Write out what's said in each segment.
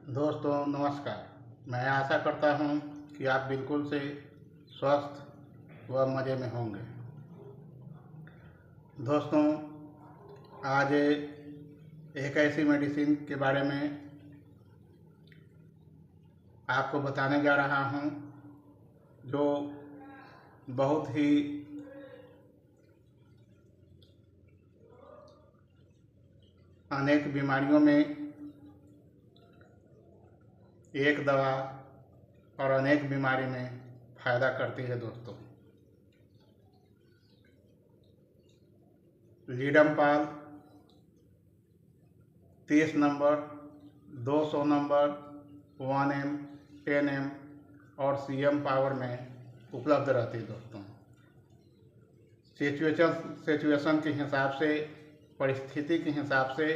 दोस्तों नमस्कार। मैं आशा करता हूँ कि आप बिल्कुल से स्वस्थ व मज़े में होंगे। दोस्तों आज एक ऐसी मेडिसिन के बारे में आपको बताने जा रहा हूँ जो बहुत ही अनेक बीमारियों में एक दवा और अनेक बीमारी में फ़ायदा करती है। दोस्तों लीडमपाल 30 नंबर, 200 नंबर, 1M, 10M और CM पावर में उपलब्ध रहती है। दोस्तों सिचुएशन के हिसाब से, परिस्थिति के हिसाब से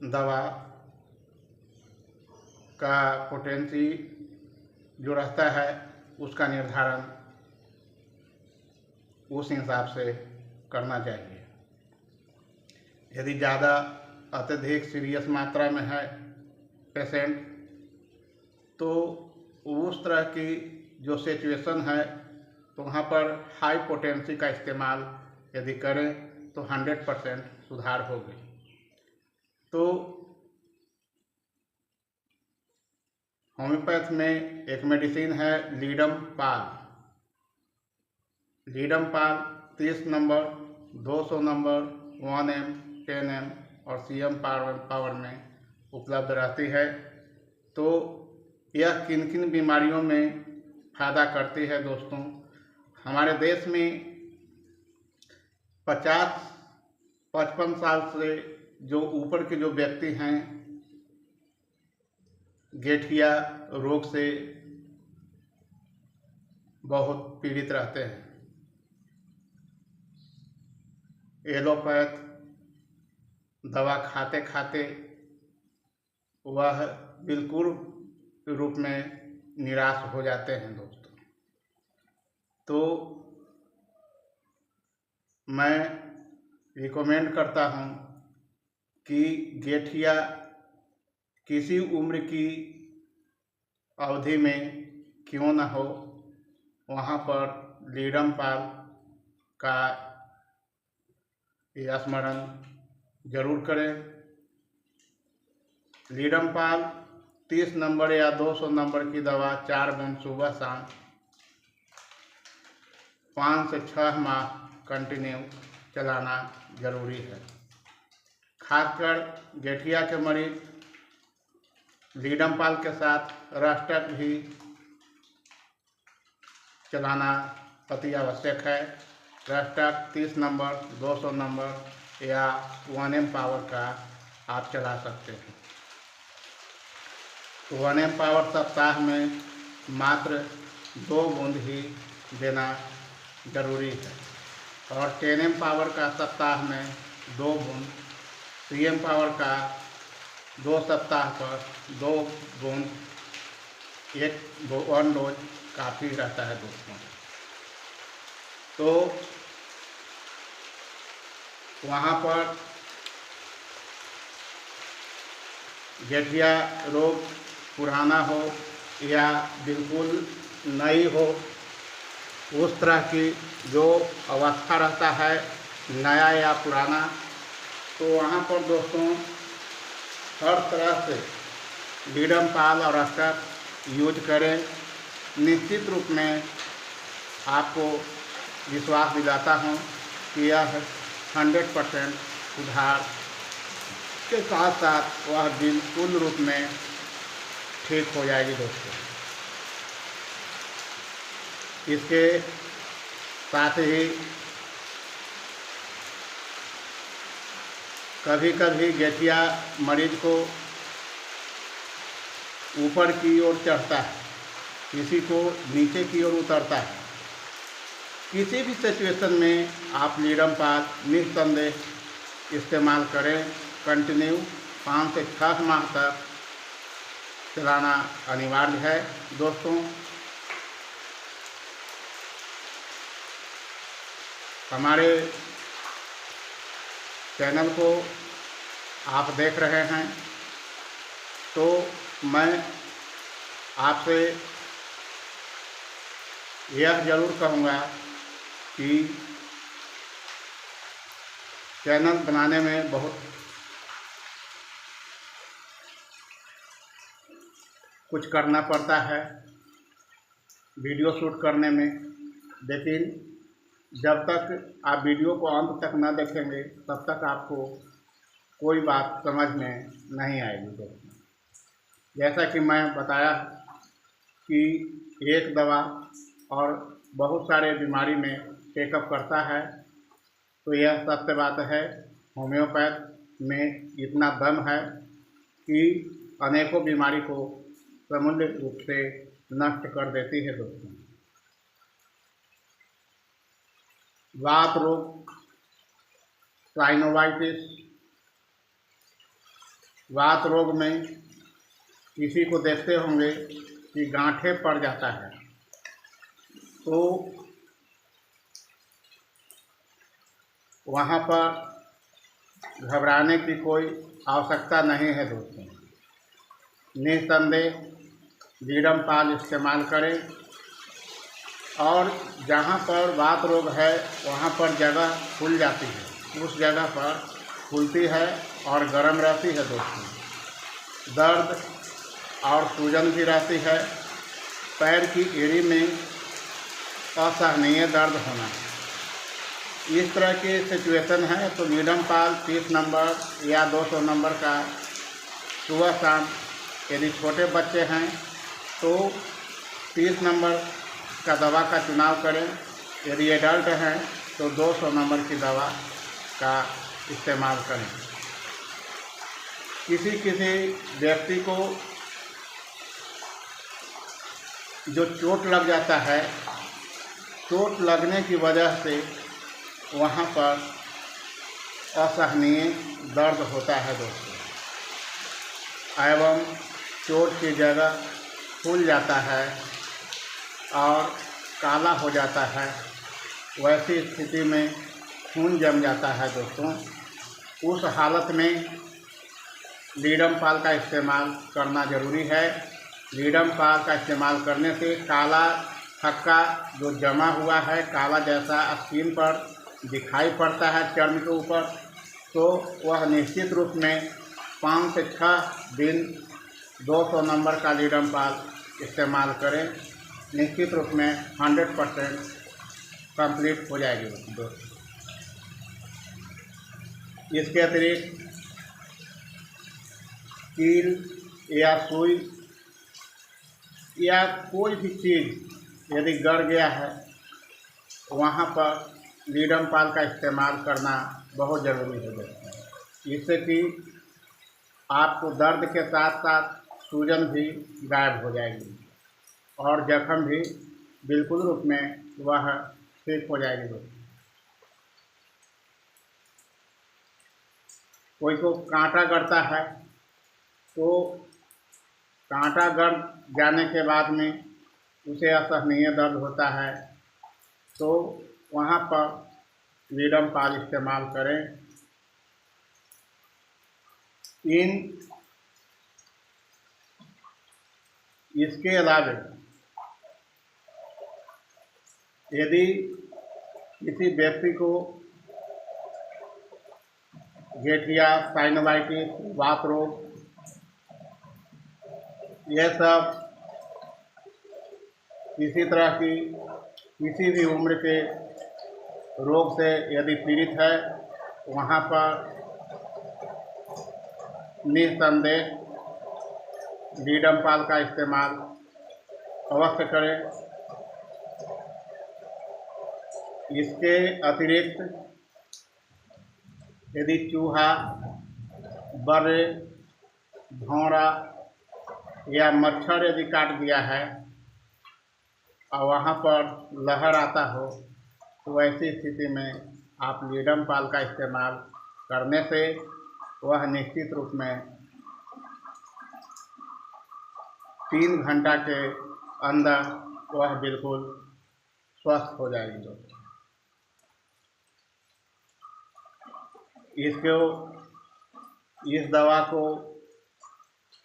दवा का पोटेंसी जो रहता है उसका निर्धारण उस हिसाब से करना चाहिए। यदि ज़्यादा अत्यधिक सीरियस मात्रा में है पेशेंट तो उस तरह की जो सिचुएशन है तो वहाँ पर हाई पोटेंसी का इस्तेमाल यदि करें तो 100% सुधार होगी। तो होम्योपैथ में एक मेडिसिन है लीडमपाल 30 नंबर, 200 नंबर, 1M, 10M और CM पावर में उपलब्ध रहती है। तो यह किन किन बीमारियों में फ़ायदा करती है? दोस्तों हमारे देश में 50-55 साल से जो ऊपर के जो व्यक्ति हैं गठिया रोग से बहुत पीड़ित रहते हैं। एलोपैथ दवा खाते खाते वह बिल्कुल रूप में निराश हो जाते हैं। दोस्तों तो मैं रिकमेंड करता हूँ कि गठिया किसी उम्र की अवधि में क्यों न हो वहाँ पर लीडमपाल का स्मरण जरूर करें। लीडमपाल 30 नंबर या 200 नंबर की दवा 4 बूंद सुबह शाम 5 से 6 माह कंटिन्यू चलाना जरूरी है। खासकर गठिया के मरीज लीडमपाल के साथ रस्टक भी चलाना अति आवश्यक है। रस्टक 30 नंबर, 200 नंबर या 1M पावर का आप चला सकते हैं। 1M पावर सप्ताह में मात्र 2 बूंद ही देना जरूरी है और 10M पावर का सप्ताह में 2 बूंद, CM पावर का 2 सप्ताह पर 2 बूंद, 1 डोज काफ़ी रहता है। दोस्तों तो वहाँ पर गठिया रोग पुराना हो या बिल्कुल नई हो, उस तरह की जो अवस्था रहता है नया या पुराना, तो वहाँ पर दोस्तों हर तरह से लीडमपाल और रस्टक यूज करें। निश्चित रूप में आपको विश्वास दिलाता हूँ कि यह 100% सुधार के साथ साथ वह बिल्कुल रूप में ठीक हो जाएगी। दोस्तों इसके साथ ही कभी कभी गठिया मरीज को ऊपर की ओर चढ़ता है, किसी को नीचे की ओर उतरता है। किसी भी सिचुएशन में आप लीडमपाल निस्संदेह इस्तेमाल करें। कंटिन्यू 5 से 6 माह तक चलाना अनिवार्य है। दोस्तों हमारे चैनल को आप देख रहे हैं तो मैं आपसे यह ज़रूर कहूँगा कि चैनल बनाने में बहुत कुछ करना पड़ता है वीडियो शूट करने में, लेकिन जब तक आप वीडियो को अंत तक न देखेंगे तब तक आपको कोई बात समझ में नहीं आएगी दोस्तों। जैसा कि मैं बताया कि एक दवा और बहुत सारे बीमारी में चेकअप करता है, तो यह सत्य बात है। होम्योपैथ में इतना दम है कि अनेकों बीमारी को समूल रूप से नष्ट कर देती है दोस्तों। वात रोग, साइनोवाइटिस, वात रोग में किसी को देखते होंगे कि गांठें पड़ जाता है, तो वहाँ पर घबराने की कोई आवश्यकता नहीं है दोस्तों। निस्संदेह लीडम पाल इस्तेमाल करें, और जहाँ पर वात रोग है वहाँ पर जगह फूल जाती है, उस जगह पर फूलती है और गर्म रहती है दोस्तों। दर्द और सूजन भी रहती है। पैर की एड़ी में असहनीय दर्द होना, इस तरह की सिचुएशन है तो लीडम पाल 30 नंबर या 200 नंबर का सुबह शाम, यदि छोटे बच्चे हैं तो 30 नंबर का दवा का चुनाव करें। यदि एडल्ट हैं तो 200 नंबर की दवा का इस्तेमाल करें। किसी व्यक्ति को जो चोट लग जाता है, चोट लगने की वजह से वहाँ पर असहनीय दर्द होता है दोस्तों, एवं चोट की जगह फूल जाता है और काला हो जाता है। वैसी स्थिति में खून जम जाता है दोस्तों। उस हालत में लीडम पाल का इस्तेमाल करना ज़रूरी है। लीडम पाल का इस्तेमाल करने से काला थक्का जो जमा हुआ है, काला जैसा स्किन पर दिखाई पड़ता है चर्म के ऊपर, तो वह निश्चित रूप में 5 से 6 दिन 200 नंबर का लीडम पाल इस्तेमाल करें। निश्चित रूप में 100% कंप्लीट हो जाएगी दोस्तों। इसके अतिरिक्त कील या सुई या कोई भी चीज़ यदि गड़ गया है, वहाँ पर लीडम पाल का इस्तेमाल करना बहुत ज़रूरी है दोस्तों। इससे कि आपको दर्द के साथ साथ सूजन भी गायब हो जाएगी और जख्म भी बिल्कुल रूप में वह ठीक हो जाएगी दोस्तों। कोई को कांटा गड़ता है तो कांटा गड़ जाने के बाद में उसे असहनीय दर्द होता है, तो वहाँ पर लीडम पाल इस्तेमाल करें। इसके अलावा यदि किसी व्यक्ति को गठिया, साइनोवाइटिस, वात रोग, यह सब इसी तरह की किसी भी उम्र के रोग से यदि पीड़ित है, वहाँ पर निस्संदेह लीडम पाल का इस्तेमाल अवश्य करें। इसके अतिरिक्त यदि चूहा, बर्रे, भौरा या मच्छर यदि काट दिया है और वहाँ पर लहर आता हो, तो ऐसी स्थिति में आप लीडम पाल का इस्तेमाल करने से वह निश्चित रूप में 3 घंटा के अंदर वह बिल्कुल स्वस्थ हो जाएगी दोस्तों। इस दवा को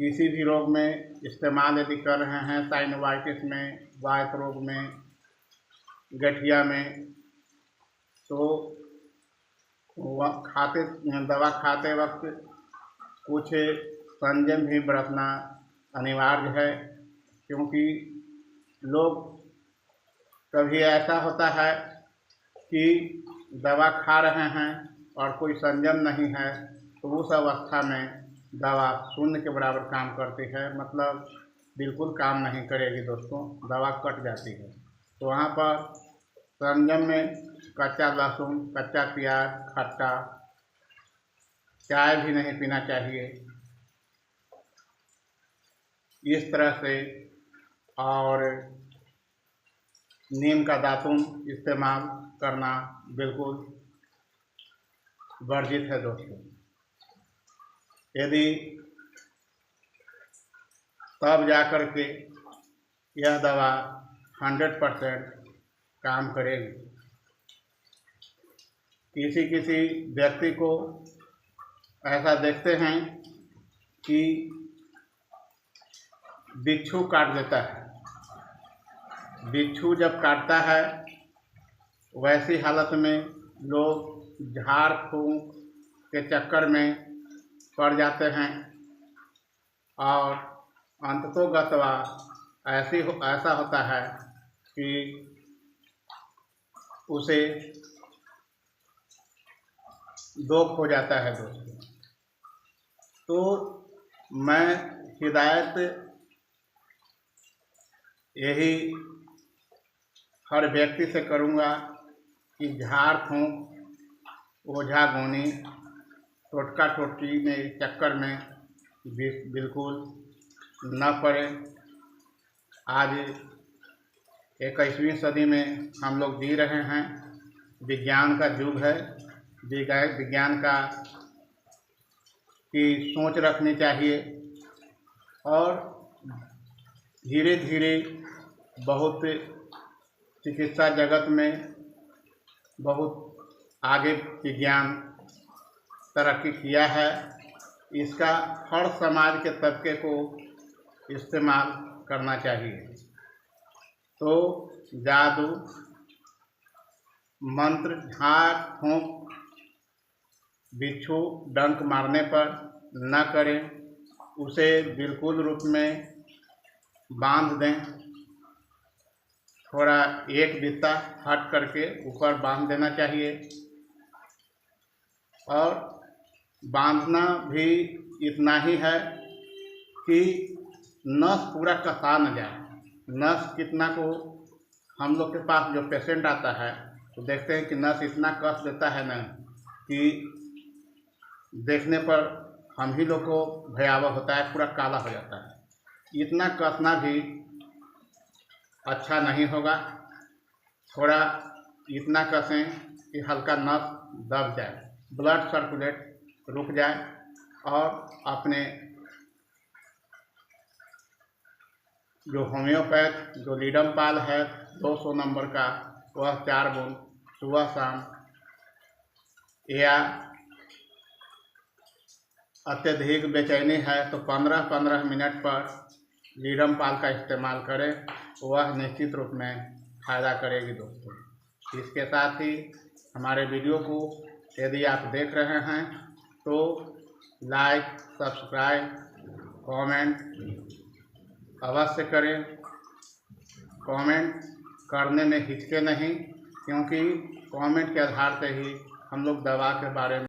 किसी भी रोग में इस्तेमाल यदि कर रहे हैं, साइनोवाइटिस में, वात रोग में, गठिया में, तो दवा खाते वक्त कुछ संयम भी बरतना अनिवार्य है, क्योंकि लोग कभी ऐसा होता है कि दवा खा रहे हैं और कोई संयम नहीं है, तो उस अवस्था में दवा शून्य के बराबर काम करती है, मतलब बिल्कुल काम नहीं करेगी दोस्तों, दवा कट जाती है। तो वहाँ पर संयम में कच्चा लहसुन, कच्चा प्याज, खट्टा, चाय भी नहीं पीना चाहिए इस तरह से, और नीम का दातुन इस्तेमाल करना बिल्कुल वर्जित है दोस्तों। यदि तब जा कर के यह दवा 100% काम करेगी। किसी व्यक्ति को ऐसा देखते हैं कि बिच्छू काट देता है। बिच्छू जब काटता है, वैसी हालत में लोग झाड़ फूंक के चक्कर में पड़ जाते हैं और अंततोगत्वा ऐसा होता है कि उसे दुख हो जाता है दोस्तों। तो मैं हिदायत यही हर व्यक्ति से करूँगा कि झाड़ फूंक, ओझा गोनी, टोटका टोटकी में चक्कर में बिल्कुल न पड़े। आज 21वीं सदी में हम लोग जी रहे हैं, विज्ञान का युग है। विज्ञान का की सोच रखनी चाहिए और धीरे धीरे बहुत चिकित्सा जगत में बहुत आगे विज्ञान तरक्की किया है। इसका हर समाज के तबके को इस्तेमाल करना चाहिए। तो जादू, मंत्र, झाड़ फूंक, बिच्छू डंक मारने पर न करें, उसे बिल्कुल रूप में बांध दें। थोड़ा एक बित्ता हट करके ऊपर बांध देना चाहिए, और बांधना भी इतना ही है कि नस पूरा कसा न जाए। नस कितना को हम लोग के पास जो पेशेंट आता है तो देखते हैं कि नस इतना कस देता है ना कि देखने पर हम ही लोग को भयावह होता है, पूरा काला हो जाता है। इतना कसना भी अच्छा नहीं होगा। थोड़ा इतना कसें कि हल्का नस दब जाए, ब्लड सर्कुलेट रुक जाए, और अपने जो होम्योपैथ जो लीडमपाल है 200 नंबर का, वह 4 बूंद सुबह शाम, या अत्यधिक बेचैनी है तो 15-15 मिनट पर लीडमपाल का इस्तेमाल करें, वह निश्चित रूप में फ़ायदा करेगी दोस्तों। इसके साथ ही हमारे वीडियो को यदि आप देख रहे हैं तो लाइक, सब्सक्राइब, कमेंट अवश्य करें। कमेंट करने में हिचके नहीं, क्योंकि कमेंट के आधार से ही हम लोग दवा के बारे में